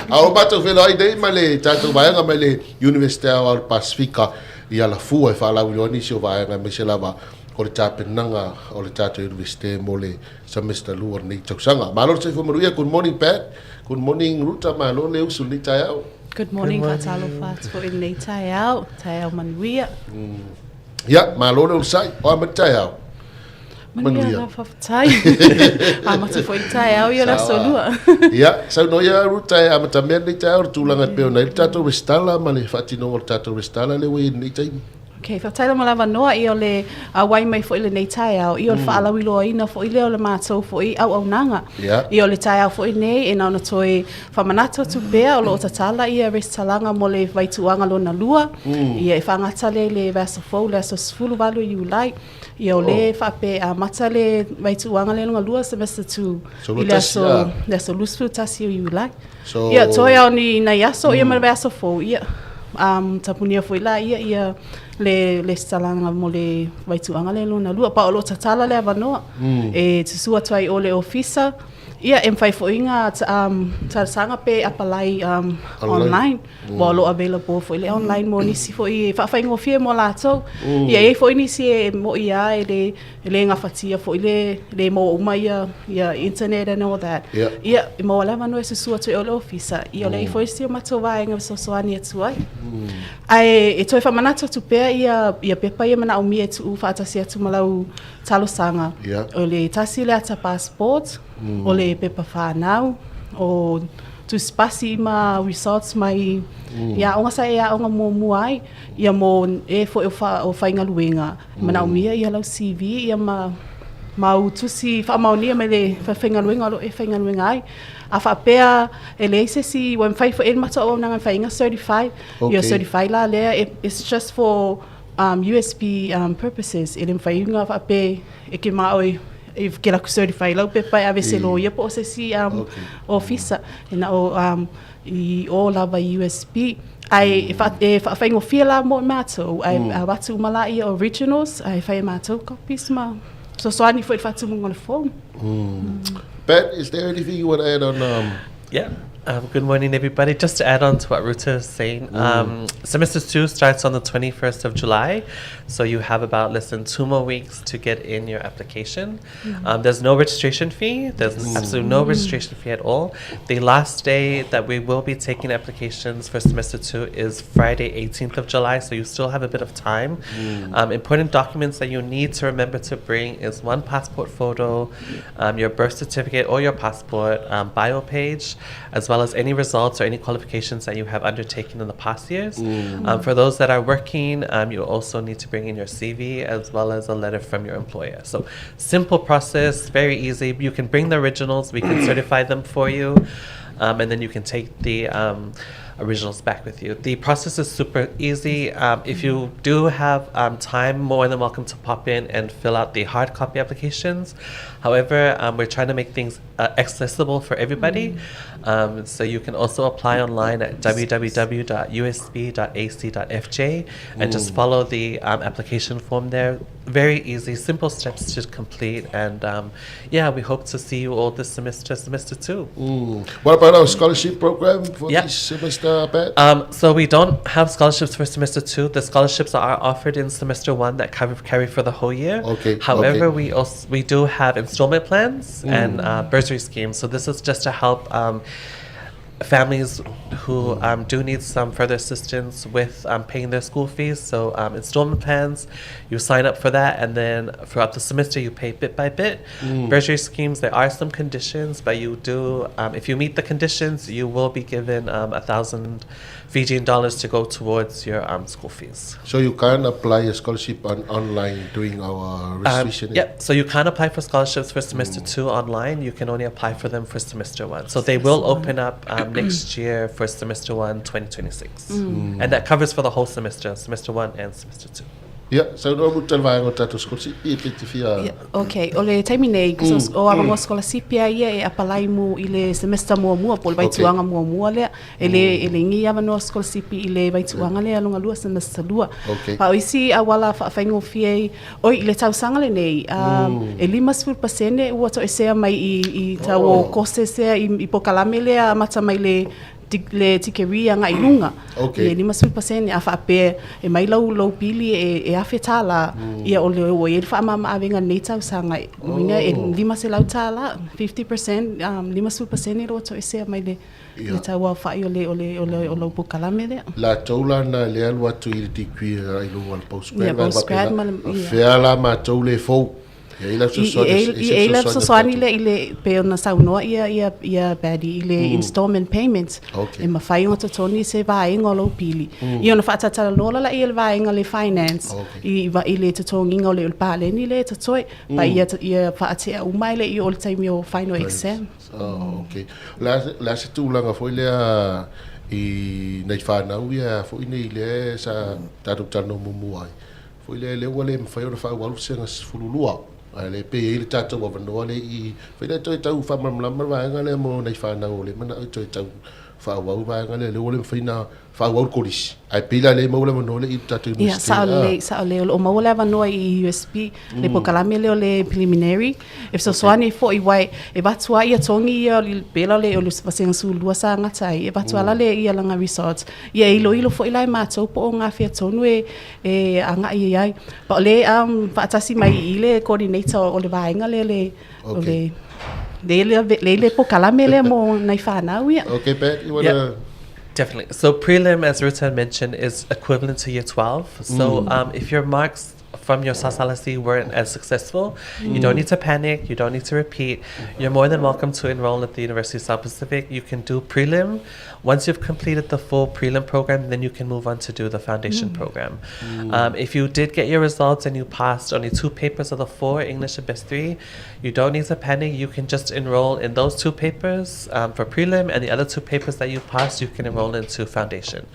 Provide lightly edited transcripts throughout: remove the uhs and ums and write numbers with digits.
Au bato velo ai dei male tato vaenga male University of Pacifica ia la fua e fala wiloni si vaenga me se lava o le tapenanga o le tato University mo le semester luar ni tausanga. Malo se fumaruia, good morning Pat. Good morning Ruta malo le usu ni taiao. Good morning Fatalo Fats for in nei taiao manuia. Ya, malo le usai o amataiao. Manuia na fafatai. Amatu foi taiao ia la solua. Ya, sa no ia Ruta e amatamea ni taiao tulanga peo na tato RESITALA ma le fatino o tato RESITALA le we ni tai. Okay, whataila malawa noa i o le wai mai fo i le nei tai au, i o le whaalawi loa ina fo i leo le mātou fo i au nanga. I o le tai au fo i nei, e nauna toi whamanata tu bea o lo o tatala i a RESITALanga mo le vaituanga lo na lua. I e whangata le vasa fau, le aso sfulu walu i ulai. I o le whape a mata le vaituanga le lunga lua semester 2. I le aso lusfu tasi o i ulai. Ia toi au ni na yaso i a mara vasa fau, ia. Tapunia foi la ia le stalanga mo le vaituanga le lona lua pa o lo tatala le avanoa e tsua tai o le officer ia M5 foinga sanga pe apply online mo lo available foi le online mo nisi foi fa ngo fie mo lato ia e foi nisi mo ia le nga fatia foi le mo uma ia internet and all that ia mo la vano se sua tai o le officer ia le foi si mato vai nga so ani tuai ai e toi fa manato tu pe ia pepa ia mana o mi tu fa tasia tu malau talo sanga o le tasi le ata passport o le pepa whanau o tu spasi ma results mai ia onga sa ia onga mo muai ia mo e fo o whainga luenga mana o mia ia lau CV ia ma utusi fa maunia me le whainga luenga lo e whainga luenga ai a whapea e le si when whai fo e mata o nanga whainga certified ia certified la lea it's just for USB purposes ele whainga whape e ke maoi if ke la certify lau pe pai ave se lo ia po se si officer na o I o lava USB ai fa ngo fila mo mato ai watu malai originals ai fa mato copies ma so ani foi fatu mo on the phone. Pat, is there anything you want to add on yeah. Good morning, everybody. Just to add on to what Ruta is saying, semester 2 starts on the 21st of July, so you have about less than 2 more weeks to get in your application. There's no registration fee. There's absolutely no registration fee at all. The last day that we will be taking applications for semester 2 is Friday, 18th of July, so you still have a bit of time. Important documents that you need to remember to bring is 1 passport photo, your birth certificate or your passport, bio page, as well as any results or any qualifications that you have undertaken in the past years. For those that are working, you also need to bring in your CV as well as a letter from your employer. So simple process, very easy. You can bring the originals, we can certify them for you, and then you can take the originals back with you. The process is super easy. If you do have time, more than welcome to pop in and fill out the hard copy applications. However, we're trying to make things accessible for everybody. So you can also apply online at www.usb.ac.fj and just follow the application form there. Very easy, simple steps to complete. And yeah, we hope to see you all this semester 2. What about our scholarship program for this semester, Pat? So we don't have scholarships for semester 2. The scholarships are offered in semester 1 that carry for the whole year. However, we do have installment plans and bursary schemes. So this is just to help families who do need some further assistance with paying their school fees. So installment plans, you sign up for that, and then throughout the semester you pay bit by bit. Bursary schemes, there are some conditions, but you do, if you meet the conditions, you will be given 1,000 Fijian dollars to go towards your school fees. So you can apply a scholarship online during our registration? So you can apply for scholarships for semester 2 online. You can only apply for them for semester 1. So they will open up next year for semester 1, 2026. And that covers for the whole semester, semester 1 and semester 2. So no mutal vai o tato scholarship fia. Okay, ole taimi nei o ava scholarship ia e apply mu ile semester mua pol vai tuanga mua le ele ngi ava no scholarship ile vai tuanga le alonga lua semester 2. Pa isi awala fa faingo fie o ile tau sanga le nei e 5% o to esea mai I tau courses e I pokalame le mata mai le le tikeria nga ilunga. Okay. Ia 50% a whaape e mai lau pili e awhi tala ia o leo e whaamama awenga nei tau sanga. Uina e 5 lau tala, 50%, 50% e roto e sea mai le tau au whai o le pukalame lea. La taula na le alu atu i le tikui i lunga le postgrad. Ia, postgrad, Whea la ma tau le fau. Ia ila so soani le pe ona saunoa ia badi le installment payments. E mawhai o toni se vaenga o lo pili. I ona whaatata lola la ia le vaenga le finance. I le tatonginga o le ulpale ni le tatoi. Pa ia whaatea umai le i o le taimi o final exam. Okay. La se tūlanga foi lea i nei whanau ia foi nei le sa tātou tano mumu ai. Foi le wale mwhai o na whaawalu senga fululua. Le pe i le tātou wa wanoa le i whai le toi tau whamamlama vaenga le mo nei whanau le mana i toi tau whaawau vaenga le wale mwhai na whaawau korisi. Ai pila le maula wanoa le i tātou university. Sa le o maula wanoa i USP le pokalame le o le preliminary. If so soani fo i wai e batua ia tongi ia o pela le o le wasenga sulua sa ngatai. E batua la le ia langa results. Ia ilo fo i lai mātou po o ngā whia tonu e anga i ai. Pa o le whaatasi mai i le coordinator o le vaenga le pokalame le mo nai whanau ia. Okay, Pat, you want to... Definitely. So prelim, as Ruta mentioned, is equivalent to year 12. So if your marks from your SASALASI weren't as successful, you don't need to panic, you don't need to repeat. You're more than welcome to enroll at the University of South Pacific. You can do prelim. Once you've completed the full prelim program, then you can move on to do the foundation program. If you did get your results and you passed only 2 papers of the 4, English and Best 3, you don't need to panic. You can just enroll in those 2 papers for prelim, and the other 2 papers that you passed, you can enroll into foundation.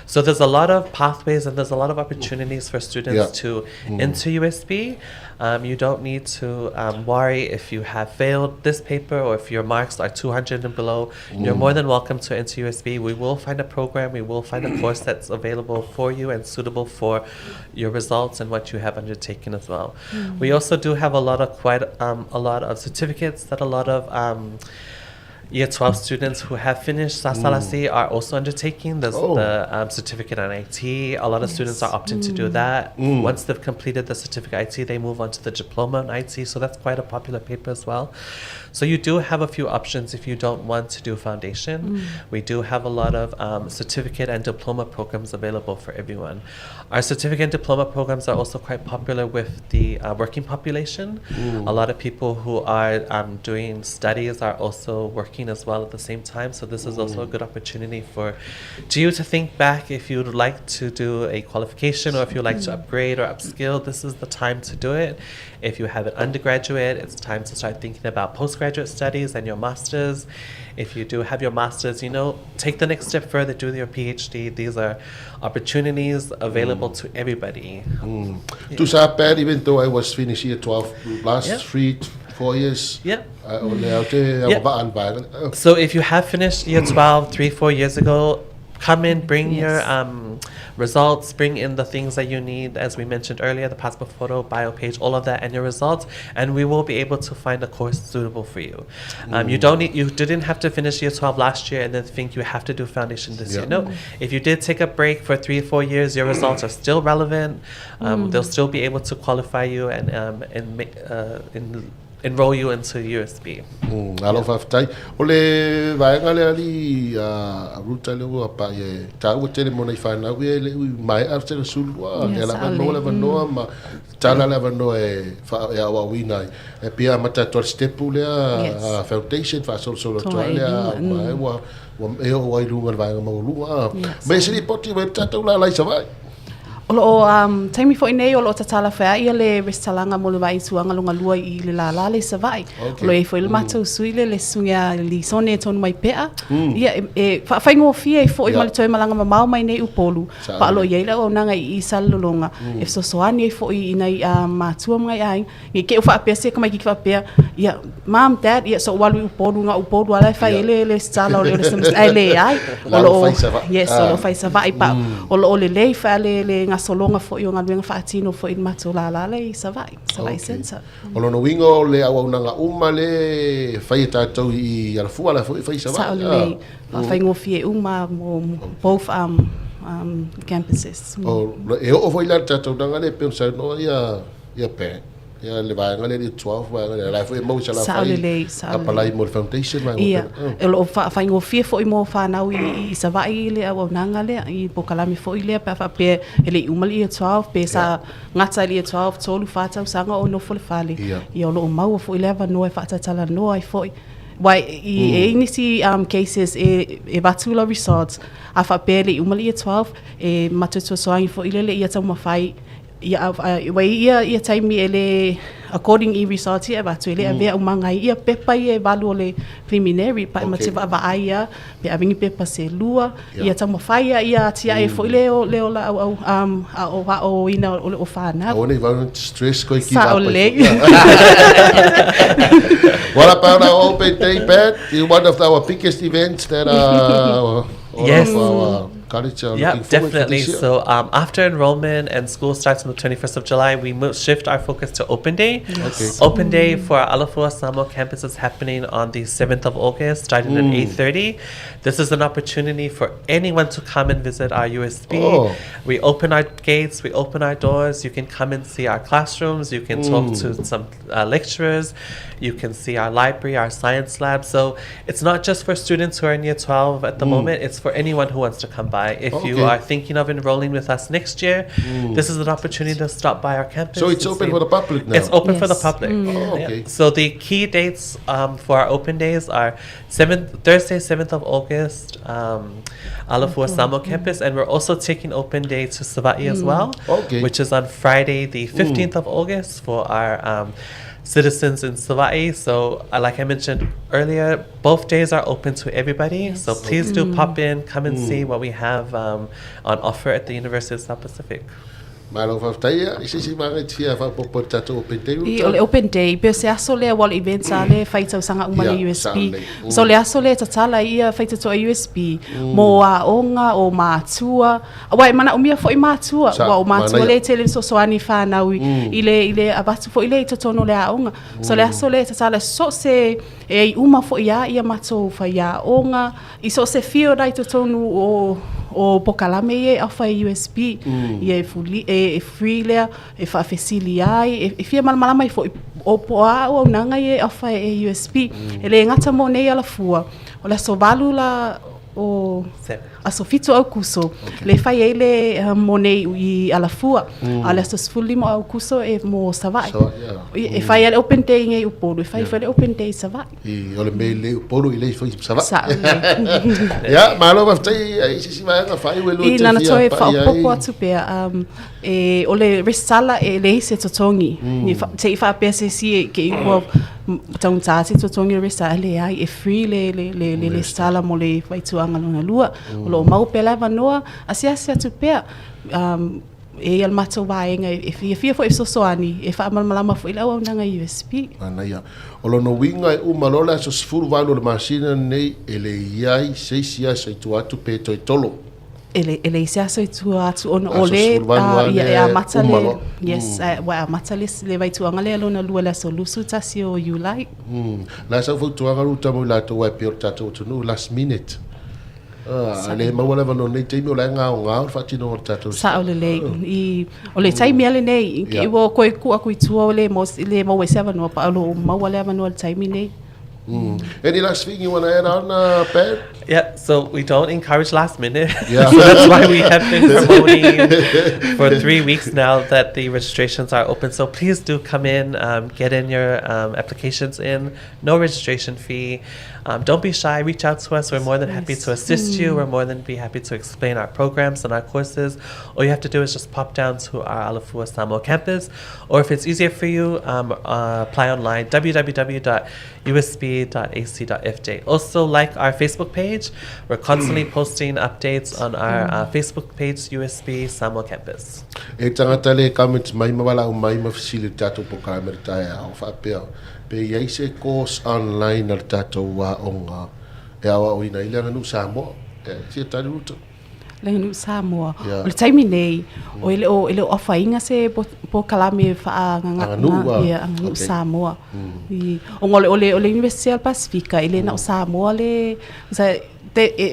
So there's a lot of pathways and there's a lot of opportunities for students to enter USB. You don't need to worry if you have failed this paper or if your marks are 200 and below. You're more than welcome to enter USB. We will find a program, we will find a course that's available for you and suitable for your results and what you have undertaken as well. We also do have a lot of certificates that a lot of Year 12 students who have finished SASALASI are also undertaking. There's the certificate on IT. A lot of students are opting to do that. Once they've completed the certificate IT, they move on to the diploma on IT. So that's quite a popular paper as well. So you do have a few options if you don't want to do foundation. We do have a lot of certificate and diploma programs available for everyone. Our certificate and diploma programs are also quite popular with the working population. A lot of people who are doing studies are also working as well at the same time. So this is also a good opportunity for you to think back if you'd like to do a qualification or if you'd like to upgrade or upskill. This is the time to do it. If you have an undergraduate, it's time to start thinking about postgraduate studies and your master's. If you do have your master's, take the next step further, do your PhD. These are opportunities available to everybody. To Sapad, even though I was finished year 12 last 3-4 years. So if you have finished year 12 3-4 years ago, come in, bring your results, bring in the things that you need, as we mentioned earlier, the passport photo, bio page, all of that, and your results, and we will be able to find a course suitable for you. You didn't have to finish year 12 last year and then think you have to do foundation this year. No, if you did take a break for 3-4 years, your results are still relevant. They'll still be able to qualify you and enroll you into USB. Alofa tai. Ole vaenga le ali ruta le wa pa ye tau tele mo nei fana we le mai after sulwa le la vanoa ma tala la vanoa e fa ya wa wina e pia mata to step le foundation fa so toile mai wa e o wa lu vaenga mo lu me se poti we tata la lai savai. O taimi fo inei o lo tatala whea ia le RESITALanga mo le vai suanga lunga lua I le la le savai. Lo e fo il matou suile le sunga li sone tonu mai pea. Ia whaingo fia e fo I mali toi malanga mamau mai nei upolu. Pa lo ia ila o nanga I salulonga. E so soani e fo I nei matua mga ai. Ngi ke ufa apea se kamai ki whapea. Ia, mom, dad, ia so walu upolu nga upolu ala whai le stala o le semester. Ai le ai. O lo fai savai pa. O lo le lei wha le solonga fo i o ngā luenga whaatino fo i mato la le i Savai Center. O lono wingo le awaunanga le whai tātou i Alafua la fo i whai Savai. Sa o le whai ngofi e uma mo both campuses. E o fo i la tātou nanga le pe sa no ia pe. Ia le vaenga le 12 vaenga le lai fo e mau sa la whai. Kapalai mo foundation mai. Ia, e lo whai ngofi fo i mo whanau i Savai le awaunanga le i Pokalami fo i le pe whape e le umali i 12 pe sa ngata i 12 tolu whatau sanga o no fo le whale. Ia o lo mau fo i le wanoa e whatatala noa i fo i. Wai e inisi cases e Batula Resorts a whape le umali i 12 e matutua soangi fo i le ia tau mawhai ia taimi ele according i resort ia batu ele avea umangai ia pepa ia valu le preliminary pa mativa va ia pe avingi pepa se lua ia tama faia ia tia e foi leo la o ina o fana o nei va stress ko ki va what about our open day Pat? One of our biggest events that yes. Yeah, definitely. So after enrollment and school starts on the 21st of July, we shift our focus to Open Day. Yes. Okay. Open Day for our Alafua Samoa campus is happening on the 7th of August, starting at 8:30. This is an opportunity for anyone to come and visit our USB. We open our gates, we open our doors. You can come and see our classrooms. You can talk to some lecturers. You can see our library, our science lab. So it's not just for students who are in year 12 at the moment. It's for anyone who wants to come by. If you are thinking of enrolling with us next year, this is an opportunity to stop by our campus. So it's open for the public now? It's open for the public. Okay. So the key dates for our open days are Thursday, 7th of August, Alafua Samoa campus, and we're also taking open day to Savai as well, which is on Friday, the 15th of August for our citizens in Savai. So like I mentioned earlier, both days are open to everybody. Yes. So please do pop in, come and see what we have on offer at the University of South Pacific. Malo faftaia isi mangai tia fa popo tato open day. I open day pe se aso le wal events ale faita sanga uma le USB. So le aso le tatala ia faita to USB mo a onga o matua. Wai mana umia fo i matua wa o matua le tele so soani fa na ile abatu fo ile to tono le a onga. So le aso le tatala so se e uma fo ia mato fa ia onga I so se fio dai to tonu o Pokalame e afa USB e fuli e free le e fa facility ai e fia malmala mai fo o poa o nanga e afa e USB ele ngata mo nei ala fua o la so valu la o aso fito au kuso le fai ele mo nei I ala fua ala so fully mo au kuso e mo Savai e fai ele open day ngai upolo e fai ele open day Savai I ole me le upolo I le foi Savai ya malo baftai isi vai nga fai welo te na toe fa popo atu pe e ole RESITALA e le se totongi ni te fa pe se si ke igual tau tasi totongi RESITALA le ai e free le sala mo le vai tu anga luna lua lo mau pe lava noa asia tu pe e al mato vaenga e fia fo so soani e fa malama fo ila o nanga USB ana ia o lo no winga e umalola so sfuru valo le masina nei ele iai seisia se tu atu pe to tolo ele se aso tu atu on ole ia matale yes wa matale le vai tu anga le lona lua la so lusu tasi o you like la sa fo tu anga ruta mo la to wa pe tato to no last minute ale mawala vano nei te mo la nga fa tino tato sa ole le I ole tai miale nei I wo ko ku aku tu ole mo we se vano pa lo mawala vano tai mi nei Any last thing you want to add on, Pat? Yeah, so we don't encourage last minute. Yeah. So that's why we have been promoting for 3 weeks now that the registrations are open. So please do come in, get in your applications in. No registration fee. Don't be shy. Reach out to us. We're more than happy to assist you. We're more than be happy to explain our programs and our courses. All you have to do is just pop down to our Alafua Samoa campus. Or if it's easier for you, apply online, www.usb.ac.fj. Also, like our Facebook page. We're constantly posting updates on our Facebook page, USB Samoa campus. E tangata le comments mai mawala o mai mafisili tato po kamera taia o Apia. Pe iai se course online al tato wa onga. E awa o ina ilanga nu Samoa. E tia tari ruta. le nu Samoa Yeah. o le taimi nei o ele o fainga se po kalame fa nga nu Samoa i o ngole o le University Pacifica ele na Samoa le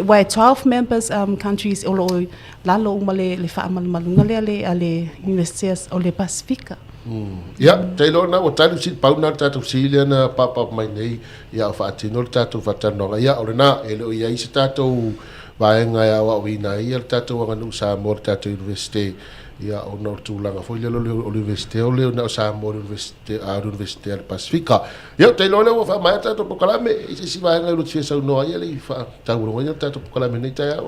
why 12 members countries o lo lalo umale le fa malunga le University o le Pacifica. Ya, tailo na o tatu sit pauna tatu silia na papa mai nei ya fa tino tatu fa tano ya o na ele ya isi tatu vaenga ya wa wina ia tatu wa nu sa mo tatu university ya o no tu langa fo le university o le na sa mo university a university al Pacifica ya tailo le fa mai tatu po kala me isi si vaenga lu tsia sa no ya le fa tau ro ya tatu po kala me nei ta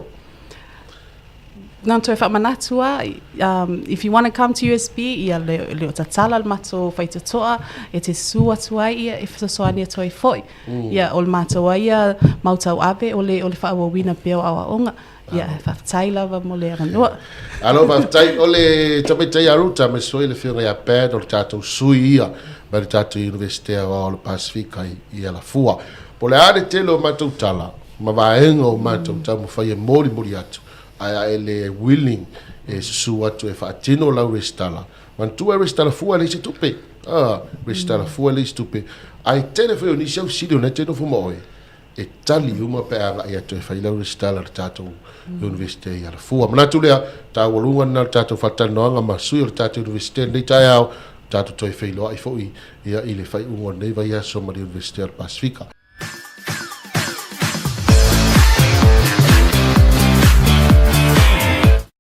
Nanto e whamanatua, if you want to come to USB, ia leo tatala le mato whaitotoa, e te sua tua ia e whasoani atua i foi. Ia o le matoa ia mautau ave o le whaawawina peo awa onga. Ia e whaftai lava mo le aranua. Alo whaftai o le tapetai aruta me soi le whiunga ia pēd o le tātou sui ia ma le tātou universitea o le Pasifika ia la fua. Po le are telo matou tala, ma vaenga o matou tamu whaia mori atu. Ai ele willing e su atu e faatino la RESITALA. Man tu e RESITALA fua le se tupe. RESITALA fua le se tupe. Ai tele feo ni seu siri na teno fu moe. E tali uma pe anga ia tu e fai la RESITALA le tatou universite ia la fua. Mana tu lea ta walunga na tatou fatanoanga masui o le tatou universite nei tai au tatou toi fai loa i foi ia i le fai ungo nei vai aso ma le Universite al Pasifika.